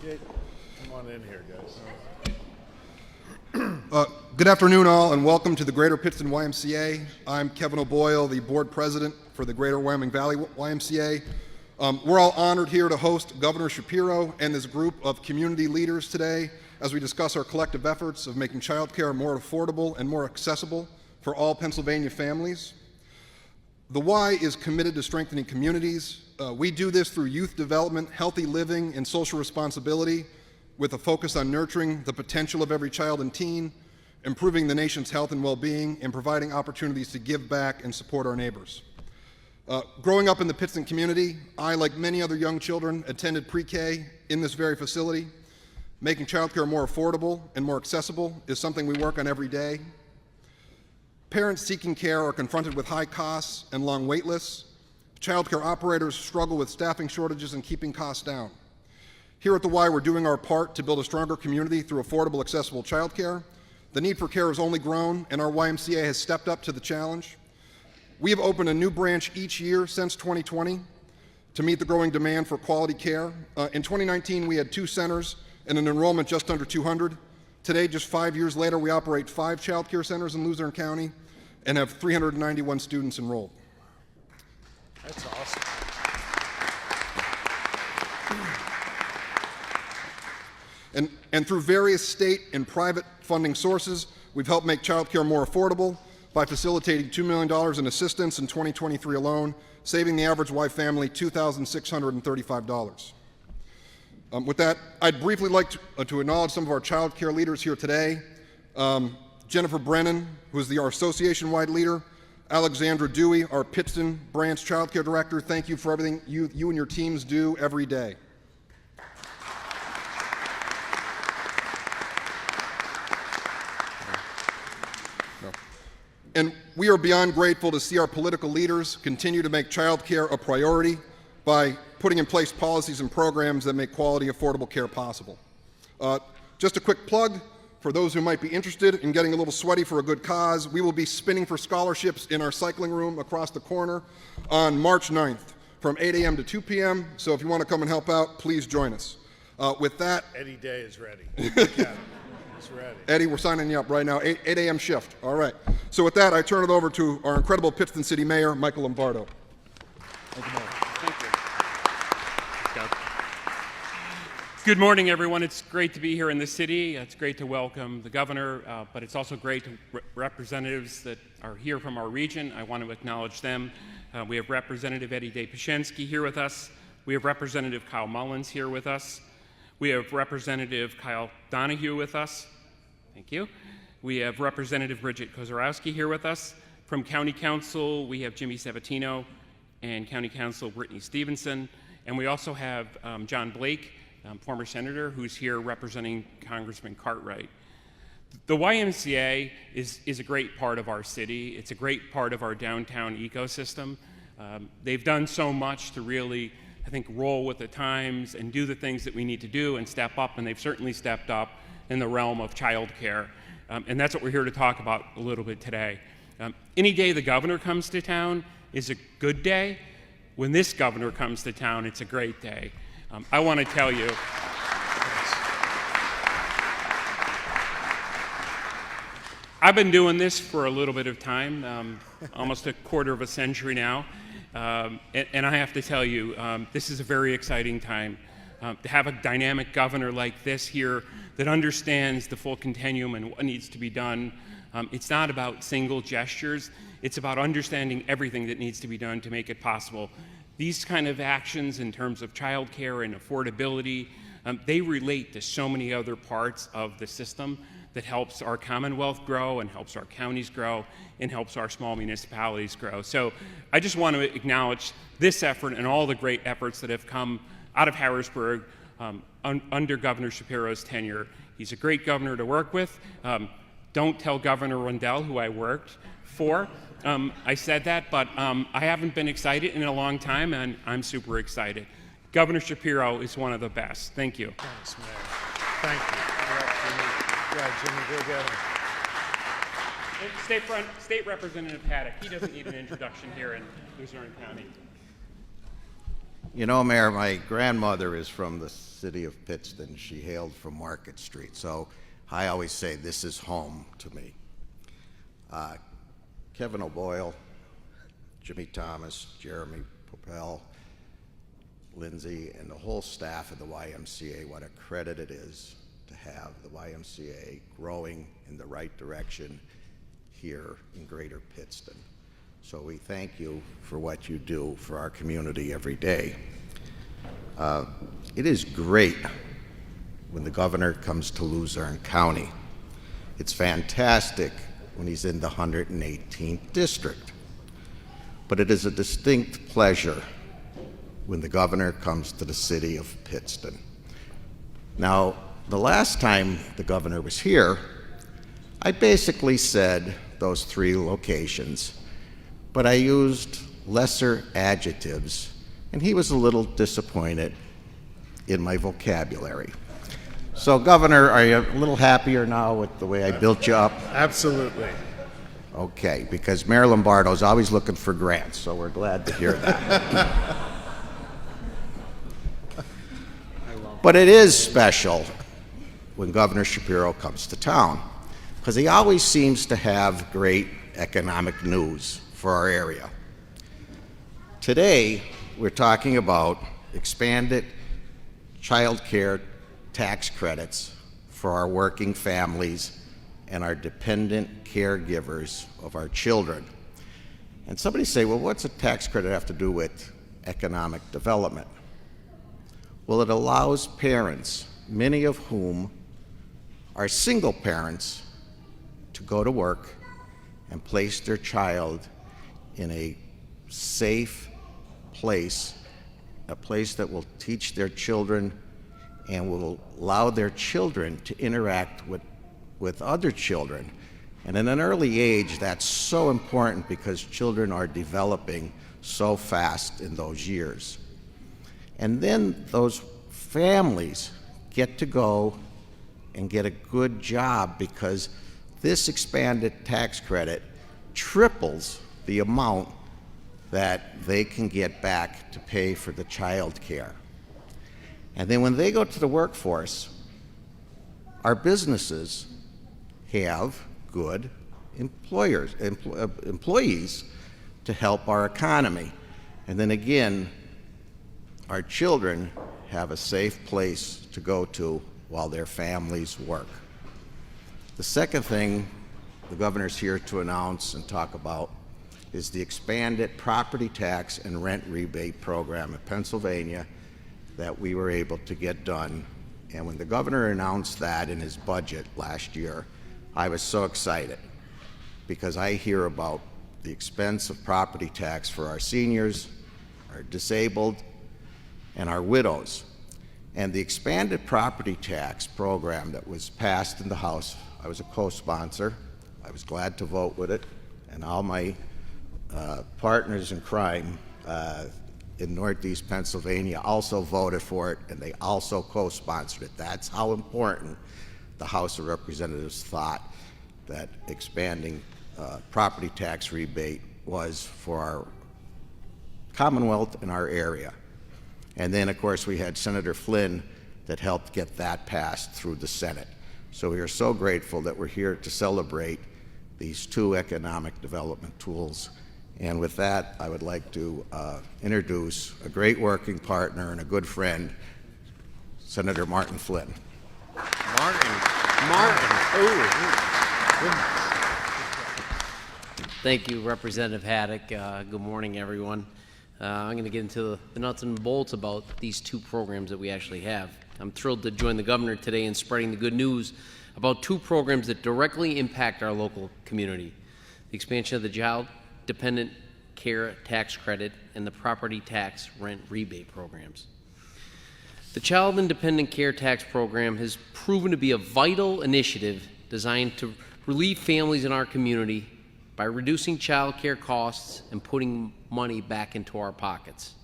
Jake, come on in here, guys. Good afternoon, all, and welcome to the Greater Pittston YMCA. I'm Kevin O'Boyle, the board president for the Greater Wyoming Valley YMCA. We're all honored here to host Governor Shapiro and this group of community leaders today as we discuss our collective efforts of making childcare more affordable and more accessible for all Pennsylvania families. The Y is committed to strengthening communities. We do this through youth development, healthy living, and social responsibility, with a focus on nurturing the potential of every child and teen, improving the nation's health and well-being, and providing opportunities to give back and support our neighbors. Growing up in the Pittston community, I, like many other young children, attended pre-K in this very facility. Making childcare more affordable and more accessible is something we work on every day. Parents seeking care are confronted with high costs and long wait lists. Childcare operators struggle with staffing shortages and keeping costs down. Here at the Y, we're doing our part to build a stronger community through affordable, accessible childcare. The need for care has only grown, and our YMCA has stepped up to the challenge. We have opened a new branch each year since 2020 to meet the growing demand for quality care. In 2019, we had 2 centers and an enrollment just under 200. Today, just 5 years later, we operate 5 child care centers in Luzerne County and have 391 students enrolled. That's awesome. And through various state and private funding sources, we've helped make child care more affordable by facilitating $2 million in assistance in 2023 alone, saving the average Y family $2,635. With that, I'd briefly like to acknowledge some of our child care leaders here today. Jennifer Brennan, who is our association-wide leader. Alexandra Dewey, our Pittston branch child care director. Thank you for everything you and your teams do every day. And we are beyond grateful to see our political leaders continue to make child care a priority by putting in place policies and programs that make quality, affordable care possible. Just a quick plug for those who might be interested in getting a little sweaty for a good cause. We will be spinning for scholarships in our cycling room across the corner on March 9th from 8 a.m. to 2 p.m. So if you want to come and help out, please join us. With that, Eddie Day is ready. Yeah, he's ready. Eddie, we're signing you up right now, 8 a.m. shift. All right. So with that, I turn it over to our incredible Pittston City Mayor, Michael Lombardo. Thank you, Mayor. Thank you. Good morning, everyone. It's great to be here in the city. It's great to welcome the governor, but it's also great to representatives that are here from our region. I want to acknowledge them. We have Representative Eddie Day-Pashensky here with us. We have Representative Kyle Mullins here with us. We have Representative Kyle Donahue with us. Thank you. We have Representative Bridget Kozarowski here with us. From County Council, we have Jimmy Sabatino and County Council Brittany Stevenson. And we also have John Blake, former senator, who's here representing Congressman Cartwright. The YMCA is a great part of our city. It's a great part of our downtown ecosystem. They've done so much to really, I think, roll with the times and do the things that we need to do and step up, and they've certainly stepped up in the realm of childcare. And that's what we're here to talk about a little bit today. Any day the governor comes to town is a good day. When this governor comes to town, it's a great day. I want to tell you, I've been doing this for a little bit of time, almost a quarter of a century now, and I have to tell you, this is a very exciting time. To have a dynamic governor like this here that understands the full continuum and what needs to be done. It's not about single gestures, it's about understanding everything that needs to be done to make it possible. These kind of actions in terms of childcare and affordability, they relate to so many other parts of the system that helps our Commonwealth grow and helps our counties grow and helps our small municipalities grow. So I just want to acknowledge this effort and all the great efforts that have come out of Harrisburg under Governor Shapiro's tenure. He's a great governor to work with. Don't tell Governor Rundell who I worked for. I said that, but I haven't been excited in a long time, and I'm super excited. Governor Shapiro is one of the best. Thank you. Thanks, Mayor. Thank you. Yeah, Jimmy, go get him. State Representative Haddock, he doesn't need an introduction here in Luzerne County. You know, Mayor, my grandmother is from the city of Pittston. She hailed from Market Street, so I always say this is home to me. Kevin O'Boyle, Jimmy Thomas, Jeremy Popel, Lindsay, and the whole staff of the YMCA, what a credit it is to have the YMCA growing in the right direction here in Greater Pittston. So we thank you for what you do for our community every day. It is great when the governor comes to Luzerne County. It's fantastic when he's in the 118th district. But it is a distinct pleasure when the governor comes to the city of Pittston. Now, the last time the governor was here, I basically said those 3 locations, but I used lesser adjectives, and he was a little disappointed in my vocabulary. So, Governor, are you a little happier now with the way I built you up? Absolutely. Okay, because Mayor Lombardo's always looking for grants, so we're glad to hear that. But it is special when Governor Shapiro comes to town, because he always seems to have great economic news for our area. Today, we're talking about expanded child care tax credits for our working families and our dependent caregivers of our children. And somebody say, well, what's a tax credit have to do with economic development? Well, it allows parents, many of whom are single parents, to go to work and place their child in a safe place, a place that will teach their children and will allow their children to interact with other children. And at an early age, that's so important because children are developing so fast in those years. And then those families get to go and get a good job because this expanded tax credit triples the amount that they can get back to pay for the child care. And then when they go to the workforce, our businesses have good employees to help our economy. And then again, our children have a safe place to go to while their families work. The second thing the governor's here to announce and talk about is the expanded property tax and rent rebate program in Pennsylvania that we were able to get done. And when the governor announced that in his budget last year, I was so excited because I hear about the expense of property tax for our seniors, our disabled, and our widows. And the expanded property tax program that was passed in the House, I was a co-sponsor. I was glad to vote with it, and all my partners in crime in Northeast Pennsylvania also voted for it, and they also co-sponsored it. That's how important the House of Representatives thought that expanding property tax rebate was for our Commonwealth and our area. And then, of course, we had Senator Flynn that helped get that passed through the Senate. So we are so grateful that we're here to celebrate these 2 economic development tools. And with that, I would like to introduce a great working partner and a good friend, Senator Martin Flynn. Martin. Thank you, Representative Haddock. Good morning, everyone. I'm going to get into the nuts and bolts about these 2 programs that we actually have. I'm thrilled to join the governor today in spreading the good news about 2 programs that directly impact our local community: the expansion of the Child Dependent Care Tax Credit and the Property Tax Rent Rebate programs. The Child and Dependent Care Tax Program has proven to be a vital initiative designed to relieve families in our community by reducing child care costs and putting money back into our pockets.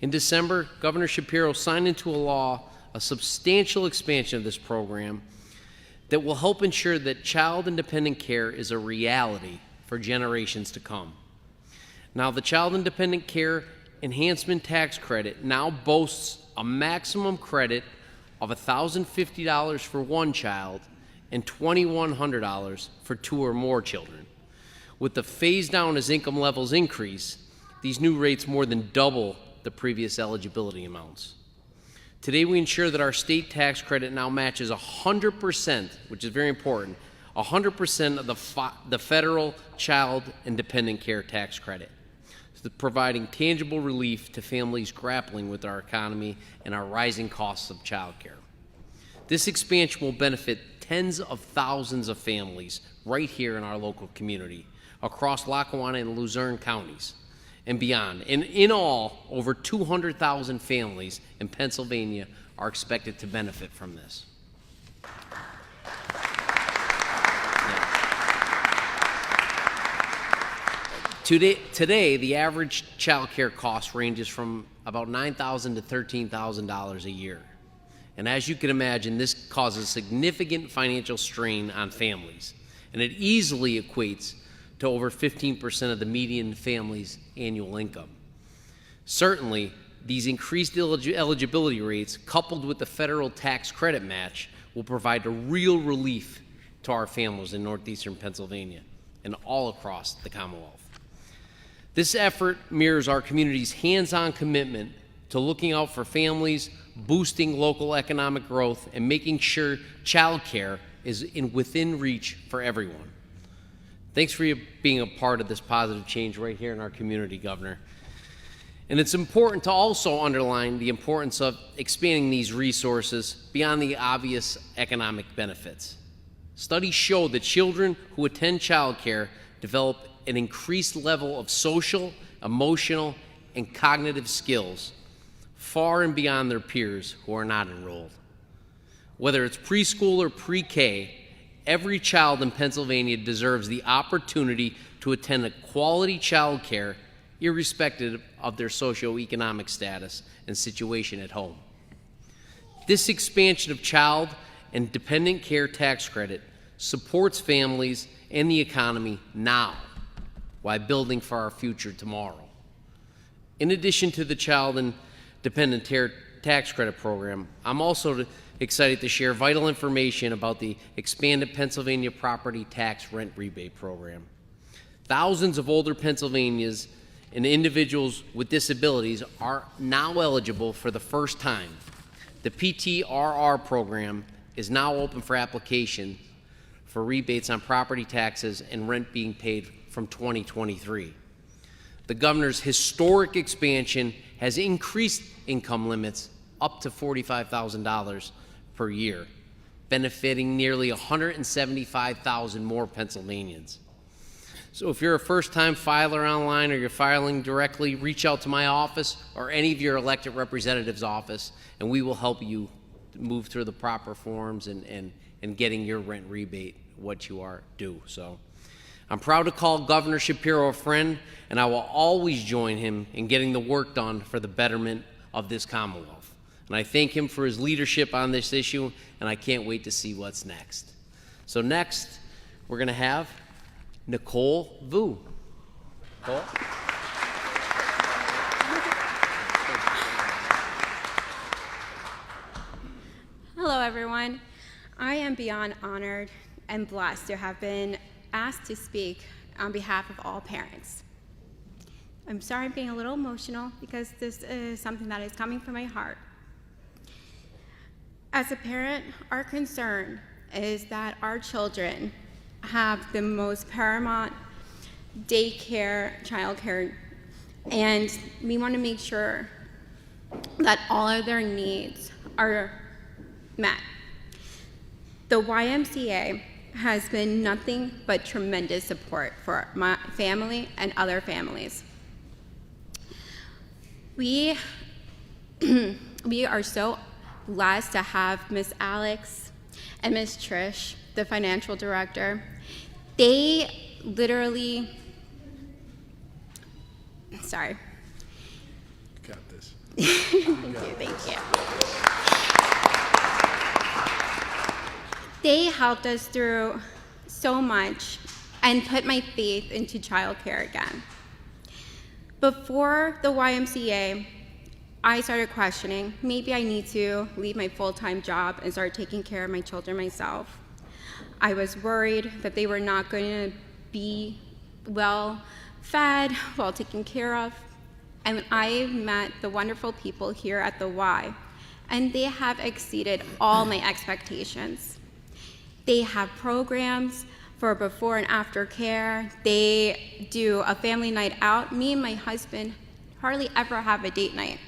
In December, Governor Shapiro signed into law a substantial expansion of this program that will help ensure that child and dependent care is a reality for generations to come. Now, the Child and Dependent Care Enhancement Tax Credit now boasts a maximum credit of $1,050 for one child and $2,100 for two or more children. With the phase down as income levels increase, these new rates more than double the previous eligibility amounts. Today, we ensure that our state tax credit now matches 100%, which is very important, 100% of the federal child and dependent care tax credit, providing tangible relief to families grappling with our economy and our rising costs of child care. This expansion will benefit tens of thousands of families right here in our local community, across Lackawanna and Luzerne counties and beyond. And in all, over 200,000 families in Pennsylvania are expected to benefit from this. Today, the average child care cost ranges from about $9,000 to $13,000 a year. And as you can imagine, this causes significant financial strain on families, and it easily equates to over 15% of the median family's annual income. Certainly, these increased eligibility rates, coupled with the federal tax credit match, will provide a real relief to our families in northeastern Pennsylvania and all across the Commonwealth. This effort mirrors our community's hands-on commitment to looking out for families, boosting local economic growth, and making sure child care is within reach for everyone. Thanks for you being a part of this positive change right here in our community, Governor. And it's important to also underline the importance of expanding these resources beyond the obvious economic benefits. Studies show that children who attend child care develop an increased level of social, emotional, and cognitive skills far and beyond their peers who are not enrolled. Whether it's preschool or pre-K, every child in Pennsylvania deserves the opportunity to attend a quality child care irrespective of their socioeconomic status and situation at home. This expansion of child and dependent care tax credit supports families and the economy now while building for our future tomorrow. In addition to the child and dependent care tax credit program, I'm also excited to share vital information about the expanded Pennsylvania property tax rent rebate program. Thousands of older Pennsylvanians and individuals with disabilities are now eligible for the first time. The PTRR program is now open for application for rebates on property taxes and rent being paid from 2023. The governor's historic expansion has increased income limits up to $45,000 per year, benefiting nearly 175,000 more Pennsylvanians. So if you're a first-time filer online or you're filing directly, reach out to my office or any of your elected representatives' office, and we will help you move through the proper forms and getting your rent rebate what you are due. So I'm proud to call Governor Shapiro a friend, and I will always join him in getting the work done for the betterment of this Commonwealth. And I thank him for his leadership on this issue, and I can't wait to see what's next. So next, we're going to have Nicole Vu. Nicole? Hello, everyone. I am beyond honored and blessed to have been asked to speak on behalf of all parents. I'm sorry I'm being a little emotional because this is something that is coming from my heart. As a parent, our concern is that our children have the most paramount daycare, childcare, and we want to make sure that all of their needs are met. The YMCA has been nothing but tremendous support for my family and other families. We are so blessed to have Miss Alex and Miss Trish, the financial director. They literally, sorry. Got this. Thank you. They helped us through so much and put my faith into childcare again. Before the YMCA, I started questioning, maybe I need to leave my full-time job and start taking care of my children myself. I was worried that they were not going to be well fed, well taken care of. And I met the wonderful people here at the Y, and they have exceeded all my expectations. They have programs for before and after care. They do a family night out. Me and my husband hardly ever have a date night.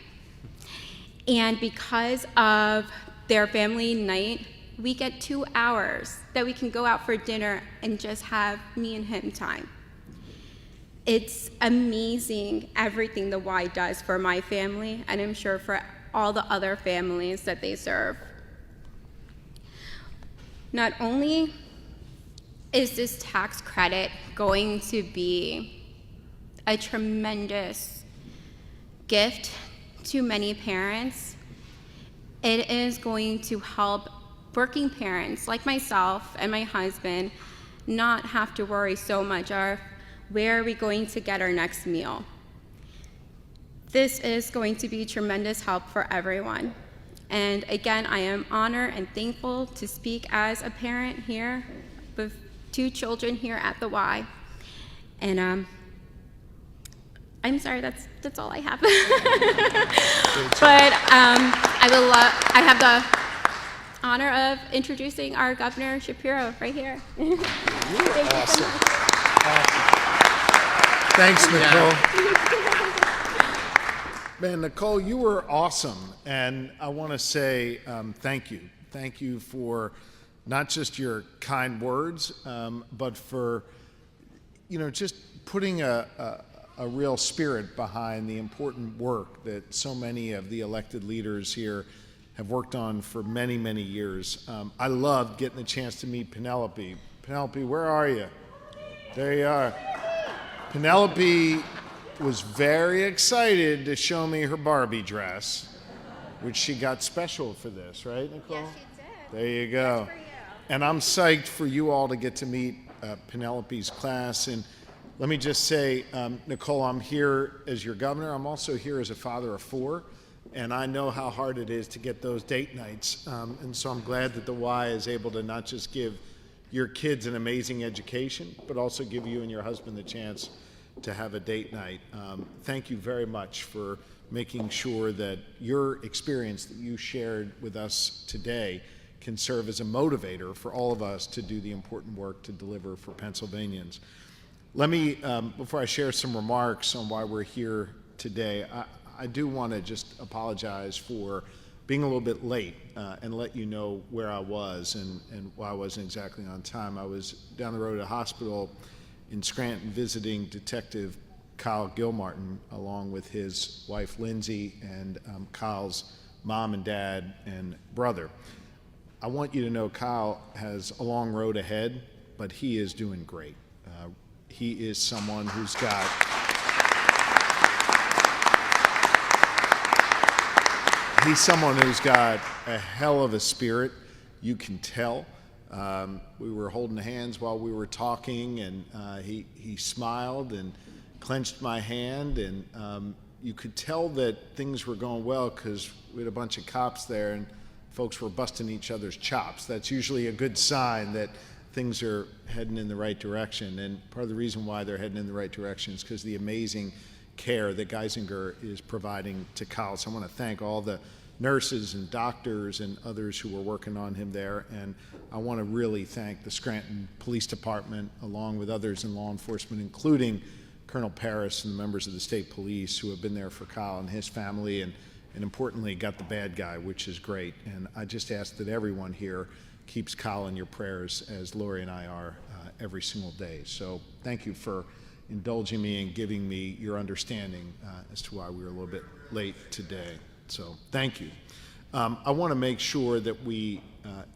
And because of their family night, we get 2 hours that we can go out for dinner and just have me and him time. It's amazing everything the Y does for my family, and I'm sure for all the other families that they serve. Not only is this tax credit going to be a tremendous gift to many parents, it is going to help working parents like myself and my husband not have to worry so much of where are we going to get our next meal. This is going to be tremendous help for everyone. And again, I am honored and thankful to speak as a parent here with 2 children here at the Y. And I'm sorry, that's all I have. But I have the honor of introducing our Governor Shapiro right here. You are awesome. Thanks, Nicole. Man, Nicole, you were awesome, and I want to say thank you. Thank you for not just your kind words, but for just putting a real spirit behind the important work that so many of the elected leaders here have worked on for many, many years. I loved getting the chance to meet Penelope. Penelope, where are you? There you are. Penelope was very excited to show me her Barbie dress, which she got special for this, right, Nicole? Yes, she did. There you go. That's for you. And I'm psyched for you all to get to meet Penelope's class. And let me just say, Nicole, I'm here as your governor. I'm also here as a father of 4, and I know how hard it is to get those date nights. And so I'm glad that the Y is able to not just give your kids an amazing education, but also give you and your husband the chance to have a date night. Thank you very much for making sure that your experience that you shared with us today can serve as a motivator for all of us to do the important work to deliver for Pennsylvanians. Let me, before I share some remarks on why we're here today, I do want to just apologize for being a little bit late and let you know where I was and why I wasn't exactly on time. I was down the road at a hospital in Scranton visiting Detective Kyle Gilmartin along with his wife Lindsay and Kyle's mom and dad and brother. I want you to know Kyle has a long road ahead, but he is doing great. He is someone who's got a hell of a spirit. You can tell. We were holding hands while we were talking, and he smiled and clenched my hand, and you could tell that things were going well because we had a bunch of cops there and folks were busting each other's chops. That's usually a good sign that things are heading in the right direction, and part of the reason why they're heading in the right direction is because the amazing care that Geisinger is providing to Kyle. So I want to thank all the nurses and doctors and others who were working on him there, and I want to really thank the Scranton Police Department along with others in law enforcement, including Colonel Paris and the members of the state police who have been there for Kyle and his family, and importantly got the bad guy, which is great. And I just ask that everyone here keeps Kyle in your prayers as Lori and I are every single day. So thank you for indulging me and giving me your understanding as to why we were a little bit late today. So thank you. I want to make sure that we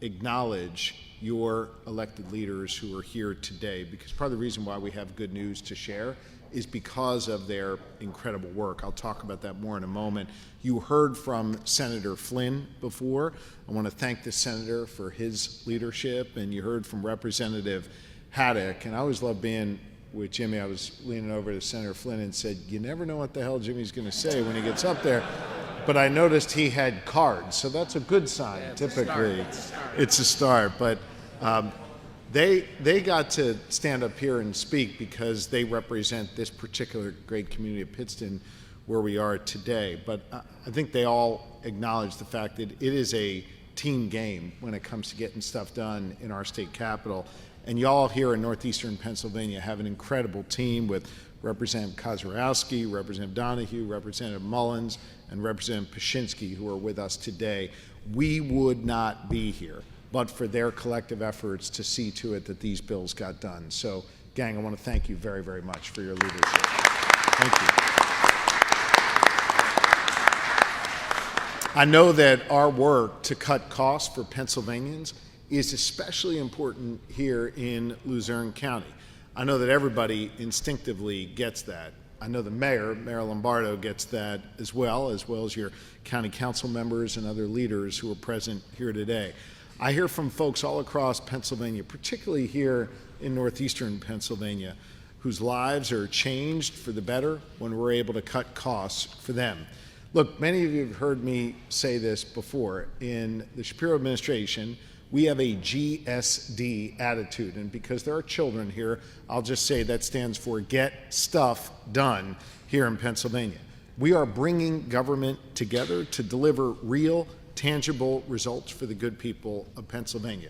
acknowledge your elected leaders who are here today, because part of the reason why we have good news to share is because of their incredible work. I'll talk about that more in a moment. You heard from Senator Flynn before. I want to thank the senator for his leadership, and you heard from Representative Haddock, and I always love being with Jimmy, I was leaning over to Senator Flynn and said, you never know what the hell Jimmy's going to say when he gets up there. But I noticed he had cards, so that's a good sign. Yeah, Typically, it's a start. But they got to stand up here and speak because they represent this particular great community of Pittston where we are today. But I think they all acknowledge the fact that it is a team game when it comes to getting stuff done in our state capital. And y'all here in northeastern Pennsylvania have an incredible team with Representative Kozarowski, Representative Donahue, Representative Mullins, and Representative Pashinsky, who are with us today. We would not be here but for their collective efforts to see to it that these bills got done. So, gang, I want to thank you very, very much for your leadership. Thank you. I know that our work to cut costs for Pennsylvanians is especially important here in Luzerne County. I know that everybody instinctively gets that. I know the Mayor Lombardo, gets that as well as your county council members and other leaders who are present here today. I hear from folks all across Pennsylvania, particularly here in northeastern Pennsylvania, whose lives are changed for the better when we're able to cut costs for them. Look, many of you have heard me say this before. In the Shapiro administration, we have a GSD attitude, and because there are children here, I'll just say that stands for Get Stuff Done here in Pennsylvania. We are bringing government together to deliver real, tangible results for the good people of Pennsylvania.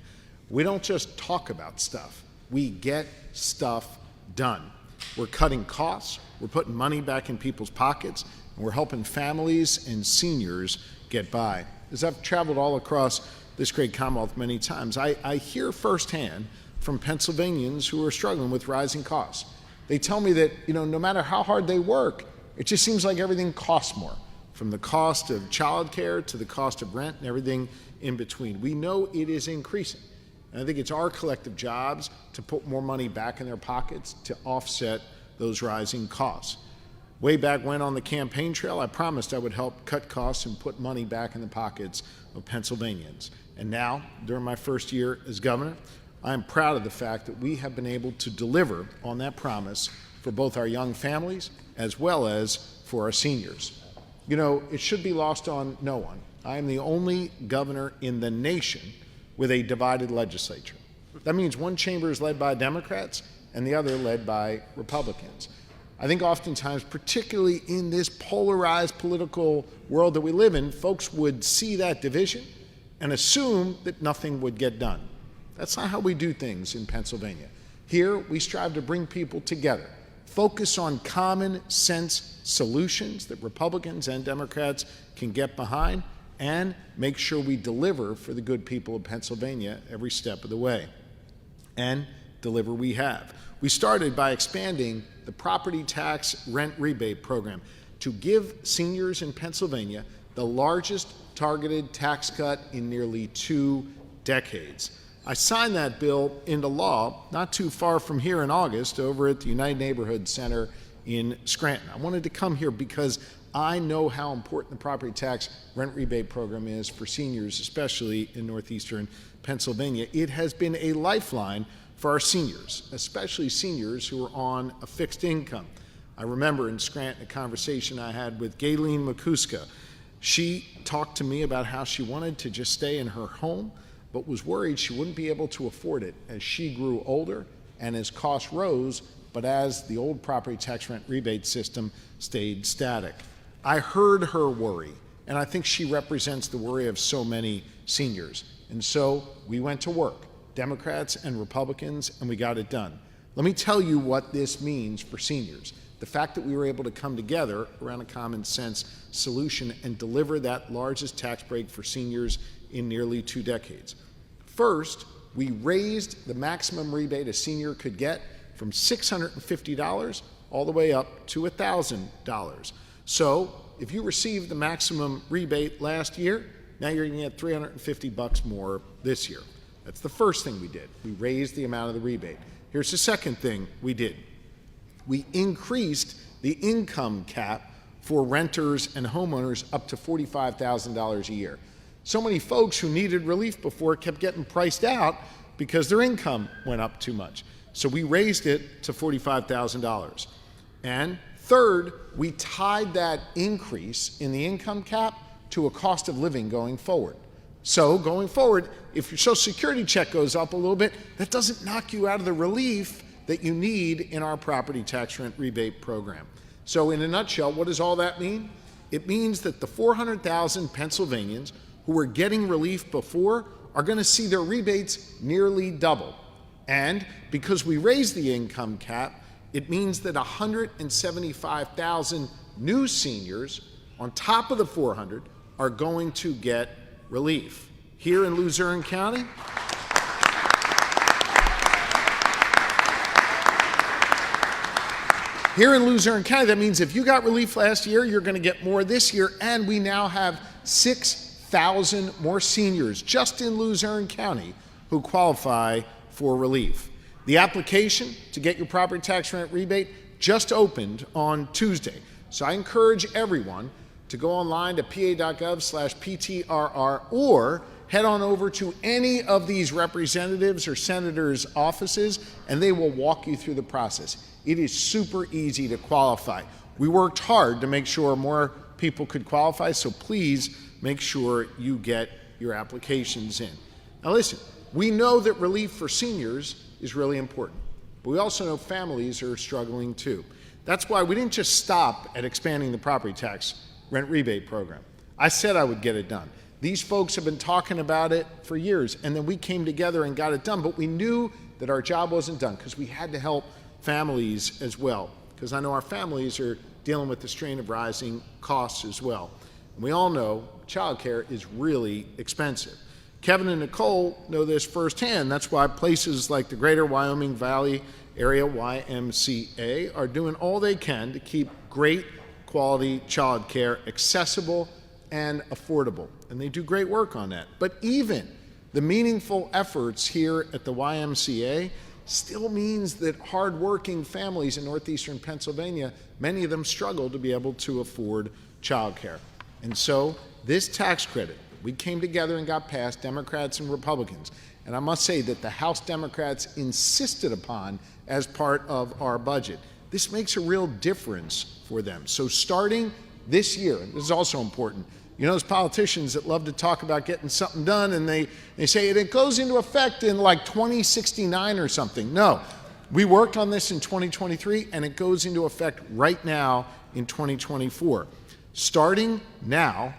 We don't just talk about stuff, we get stuff done. We're cutting costs, we're putting money back in people's pockets, and we're helping families and seniors get by. As I've traveled all across this great Commonwealth many times, I hear firsthand from Pennsylvanians who are struggling with rising costs. They tell me that, no matter how hard they work, it just seems like everything costs more, from the cost of childcare to the cost of rent and everything in between. We know it is increasing. And I think it's our collective jobs to put more money back in their pockets to offset those rising costs. Way back when on the campaign trail, I promised I would help cut costs and put money back in the pockets of Pennsylvanians. And now, during my first year as governor, I am proud of the fact that we have been able to deliver on that promise for both our young families as well as for our seniors. It should be lost on no one. I am the only governor in the nation with a divided legislature. That means one chamber is led by Democrats and the other led by Republicans. I think oftentimes, particularly in this polarized political world that we live in, folks would see that division and assume that nothing would get done. That's not how we do things in Pennsylvania. Here, we strive to bring people together, focus on common sense solutions that Republicans and Democrats can get behind, and make sure we deliver for the good people of Pennsylvania every step of the way. And deliver we have. We started by expanding the property tax rent rebate program to give seniors in Pennsylvania the largest targeted tax cut in nearly 2 decades. I signed that bill into law not too far from here in August over at the United Neighborhood Center in Scranton. I wanted to come here because I know how important the property tax rent rebate program is for seniors, especially in northeastern Pennsylvania. It has been a lifeline for our seniors, especially seniors who are on a fixed income. I remember in Scranton a conversation I had with Gayleen McCuska. She talked to me about how she wanted to just stay in her home, but was worried she wouldn't be able to afford it as she grew older and as costs rose, but as the old property tax rent rebate system stayed static. I heard her worry, and I think she represents the worry of so many seniors. And so we went to work, Democrats and Republicans, and we got it done. Let me tell you what this means for seniors. The fact that we were able to come together around a common sense solution and deliver that largest tax break for seniors in nearly 2 decades. First, we raised the maximum rebate a senior could get from $650 all the way up to $1,000. So if you received the maximum rebate last year, now you're going to get $350 more this year. That's the first thing we did. We raised the amount of the rebate. Here's the second thing we did. We increased the income cap for renters and homeowners up to $45,000 a year. So many folks who needed relief before kept getting priced out because their income went up too much. So we raised it to $45,000. And third, we tied that increase in the income cap to a cost of living going forward. So going forward, if your Social Security check goes up a little bit, that doesn't knock you out of the relief that you need in our property tax rent rebate program. So in a nutshell, what does all that mean? It means that the 400,000 Pennsylvanians who were getting relief before are going to see their rebates nearly double. And because we raised the income cap, it means that 175,000 new seniors on top of the 400 are going to get relief. Here in Luzerne County, that means if you got relief last year, you're going to get more this year, and we now have 6,000 more seniors just in Luzerne County who qualify for relief. The application to get your property tax rent rebate just opened on Tuesday. So I encourage everyone to go online to pa.gov/PTRR or head on over to any of these representatives or senators' offices, and they will walk you through the process. It is super easy to qualify. We worked hard to make sure more people could qualify, so please make sure you get your applications in. Now listen, we know that relief for seniors is really important, but we also know families are struggling too. That's why we didn't just stop at expanding the property tax rent rebate program. I said I would get it done. These folks have been talking about it for years, and then we came together and got it done, but we knew that our job wasn't done because we had to help families as well, because I know our families are dealing with the strain of rising costs as well. And we all know childcare is really expensive. Kevin and Nicole know this firsthand. That's why places like the Greater Wyoming Valley Area YMCA are doing all they can to keep great quality childcare accessible and affordable. And they do great work on that. But even the meaningful efforts here at the YMCA still means that hardworking families in northeastern Pennsylvania, many of them struggle to be able to afford childcare. And so this tax credit, we came together and got passed, Democrats and Republicans. And I must say that the House Democrats insisted upon as part of our budget. This makes a real difference for them. So starting this year, and this is also important, you know those politicians that love to talk about getting something done and they say it goes into effect in like 2069 or something. No, we worked on this in 2023 and it goes into effect right now in 2024. Starting now,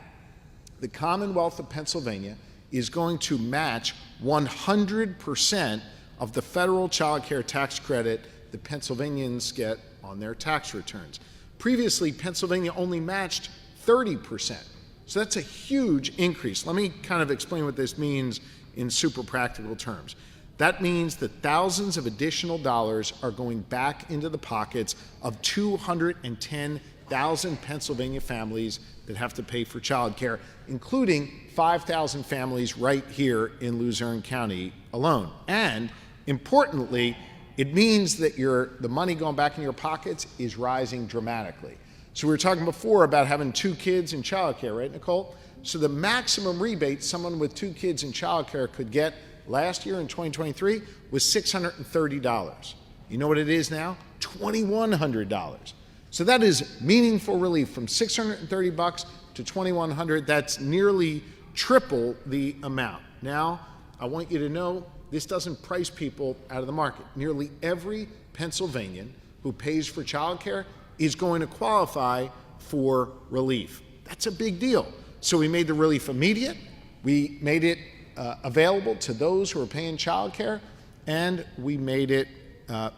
the Commonwealth of Pennsylvania is going to match 100% of the federal child care tax credit that Pennsylvanians get on their tax returns. Previously, Pennsylvania only matched 30%. So that's a huge increase. Let me kind of explain what this means in super practical terms. That means that thousands of additional dollars are going back into the pockets of 210,000 Pennsylvania families that have to pay for child care, including 5,000 families right here in Luzerne County alone. And importantly, it means that the money going back in your pockets is rising dramatically. So we were talking before about having 2 kids in child care, right, Nicole? So the maximum rebate someone with 2 kids in child care could get last year in 2023 was $630. You know what it is now? $2,100. So that is meaningful relief from $630 to $2,100. That's nearly triple the amount. Now, I want you to know this doesn't price people out of the market. Nearly every Pennsylvanian who pays for child care is going to qualify for relief. That's a big deal. So we made the relief immediate. We made it available to those who are paying child care, and we made it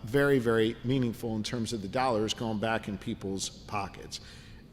very, very meaningful in terms of the dollars going back in people's pockets.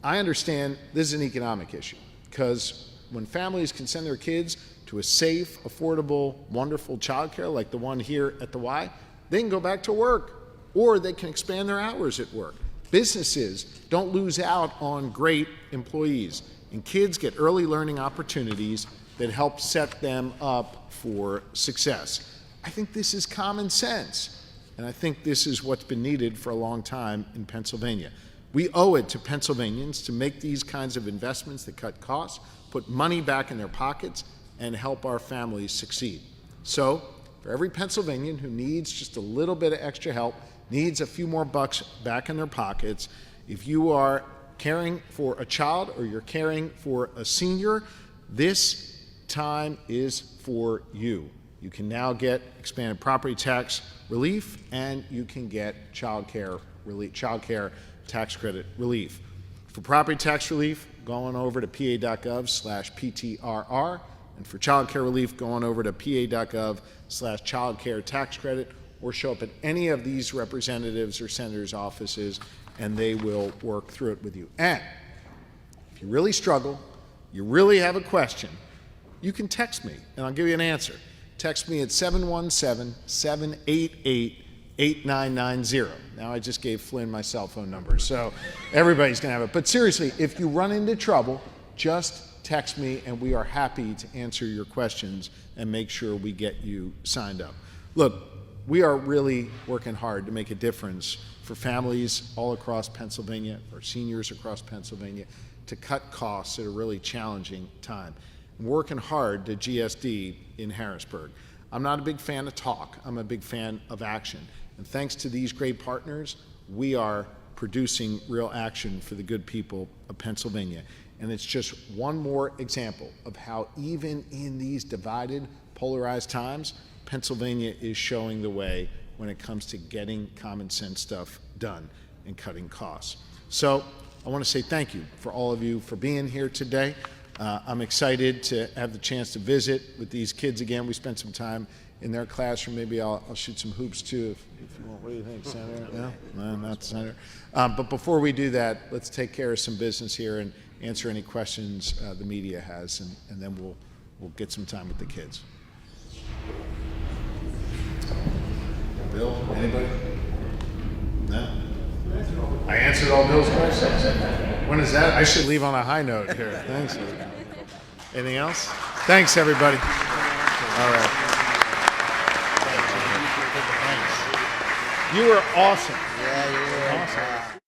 I understand this is an economic issue because when families can send their kids to a safe, affordable, wonderful childcare like the one here at the Y, they can go back to work or they can expand their hours at work. Businesses don't lose out on great employees, and kids get early learning opportunities that help set them up for success. I think this is common sense, and I think this is what's been needed for a long time in Pennsylvania. We owe it to Pennsylvanians to make these kinds of investments that cut costs, put money back in their pockets, and help our families succeed. So for every Pennsylvanian who needs just a little bit of extra help, needs a few more bucks back in their pockets, if you are caring for a child or you're caring for a senior, this time is for you. You can now get expanded property tax relief, and you can get childcare relief, childcare tax credit relief. For property tax relief, going over to pa.gov/PTRR, and for childcare relief, going over to pa.gov/childcare tax credit, or show up at any of these representatives or senators' offices, and they will work through it with you. And if you really struggle, you really have a question, you can text me, and I'll give you an answer. Text me at 717-788-8990. Now I just gave Flynn my cell phone number, so everybody's going to have it. But seriously, if you run into trouble, just text me, and we are happy to answer your questions and make sure we get you signed up. Look, we are really working hard to make a difference for families all across Pennsylvania, for seniors across Pennsylvania, to cut costs at a really challenging time. I'm working hard to GSD in Harrisburg. I'm not a big fan of talk. I'm a big fan of action. And thanks to these great partners, we are producing real action for the good people of Pennsylvania. And it's just one more example of how even in these divided, polarized times, Pennsylvania is showing the way when it comes to getting common sense stuff done and cutting costs. So I want to say thank you for all of you for being here today. I'm excited to have the chance to visit with these kids again. We spent some time in their classroom. Maybe I'll shoot some hoops too if you want. What do you think, Senator? No, not Senator. But before we do that, let's take care of some business here and answer any questions the media has, and then we'll get some time with the kids. Bill, anybody? No? I answered all Bill's questions. When is that? I should leave on a high note here. Thanks. Anything else? Thanks, everybody. All right. You were awesome. Yeah, you were awesome.